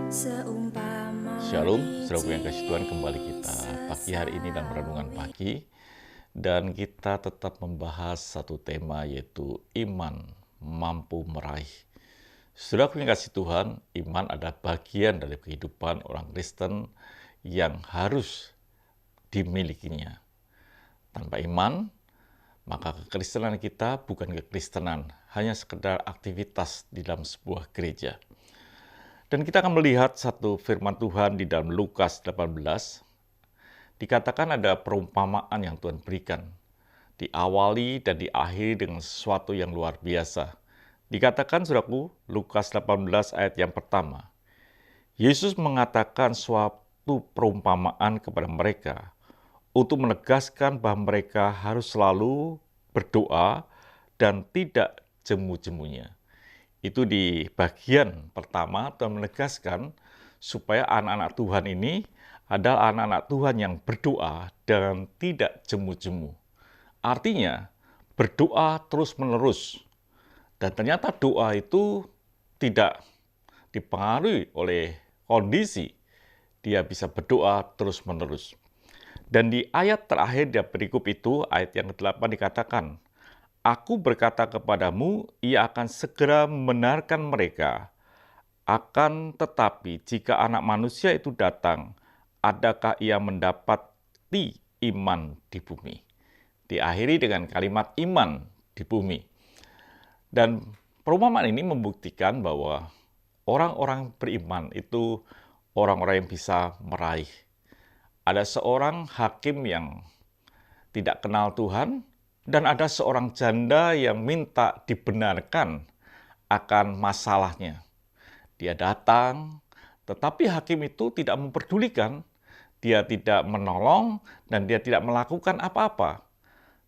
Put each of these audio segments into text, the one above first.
Shalom, saudaraku yang kasih Tuhan, kembali kita pagi hari ini dalam renungan pagi. Dan kita tetap membahas satu tema, yaitu iman mampu meraih. Saudaraku yang kasih Tuhan, iman adalah bagian dari kehidupan orang Kristen yang harus dimilikinya. Tanpa iman, maka kekristenan kita bukan kekristenan, hanya sekedar aktivitas di dalam sebuah gereja. Dan kita akan melihat satu firman Tuhan di dalam Lukas 18. Dikatakan ada perumpamaan yang Tuhan berikan. Diawali dan diakhiri dengan sesuatu yang luar biasa. Dikatakan, saudaraku, Lukas 18 ayat yang pertama. Yesus mengatakan suatu perumpamaan kepada mereka untuk menegaskan bahwa mereka harus selalu berdoa dan tidak jemu-jemunya. Itu di bagian pertama Tuhan menegaskan supaya anak-anak Tuhan ini adalah anak-anak Tuhan yang berdoa dan tidak jemu-jemu. Artinya berdoa terus-menerus. Dan ternyata doa itu tidak dipengaruhi oleh kondisi. Dia bisa berdoa terus-menerus. Dan di ayat terakhir di berikut itu, ayat yang ke-8 dikatakan, Aku berkata kepadamu, ia akan segera membenarkan mereka. Akan tetapi jika anak manusia itu datang, adakah ia mendapati iman di bumi? Diakhiri dengan kalimat iman di bumi. Dan perumpamaan ini membuktikan bahwa orang-orang beriman itu orang-orang yang bisa meraih. Ada seorang hakim yang tidak kenal Tuhan, dan ada seorang janda yang minta dibenarkan akan masalahnya. Dia datang, tetapi hakim itu tidak memperdulikan, dia tidak menolong, dan dia tidak melakukan apa-apa.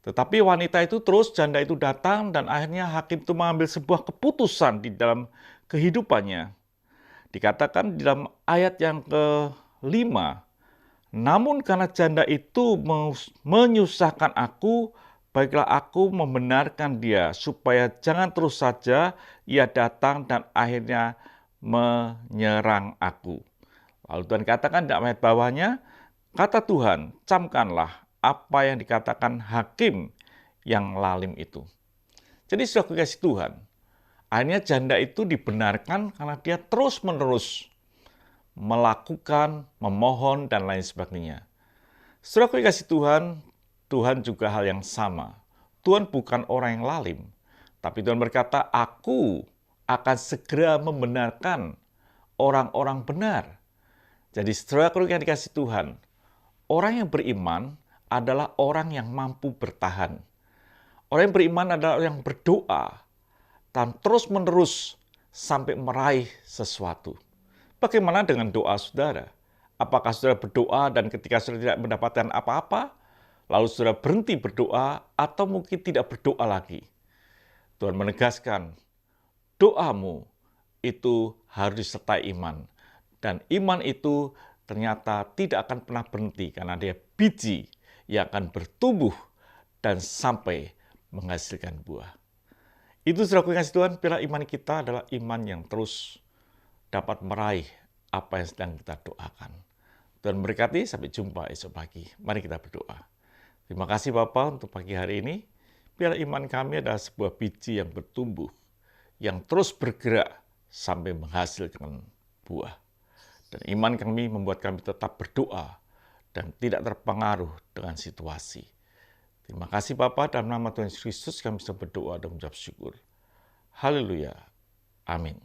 Tetapi wanita itu terus, janda itu datang, dan akhirnya hakim itu mengambil sebuah keputusan di dalam kehidupannya. Dikatakan di dalam ayat yang ke-5, namun karena janda itu menyusahkan aku, baiklah aku membenarkan dia, supaya jangan terus saja ia datang dan akhirnya menyerang aku. Lalu Tuhan katakan di ayat bawahnya, kata Tuhan, camkanlah apa yang dikatakan hakim yang lalim itu. Jadi sudah kasih Tuhan, akhirnya janda itu dibenarkan karena dia terus-menerus melakukan, memohon, dan lain sebagainya. Saudara kasih Tuhan, Tuhan juga hal yang sama. Tuhan bukan orang yang lalim, tapi Tuhan berkata, aku akan segera membenarkan orang-orang benar. Jadi saudara yang dikasih Tuhan, orang yang beriman adalah orang yang mampu bertahan. Orang yang beriman adalah orang yang berdoa dan terus-menerus sampai meraih sesuatu. Bagaimana dengan doa saudara? Apakah saudara berdoa dan ketika saudara tidak mendapatkan apa-apa, lalu saudara berhenti berdoa atau mungkin tidak berdoa lagi? Tuhan menegaskan, doamu itu harus disertai iman. Dan iman itu ternyata tidak akan pernah berhenti karena dia biji yang akan bertumbuh dan sampai menghasilkan buah. Itu saudaraku yang kasih Tuhan, bila iman kita adalah iman yang terus dapat meraih apa yang sedang kita doakan. Tuhan berkati, sampai jumpa esok pagi. Mari kita berdoa. Terima kasih Bapa untuk pagi hari ini. Biar iman kami adalah sebuah biji yang bertumbuh, yang terus bergerak sampai menghasilkan buah. Dan iman kami membuat kami tetap berdoa dan tidak terpengaruh dengan situasi. Terima kasih Bapa, dalam nama Tuhan Yesus Kristus kami bisa berdoa dan mengucap syukur. Haleluya. Amin.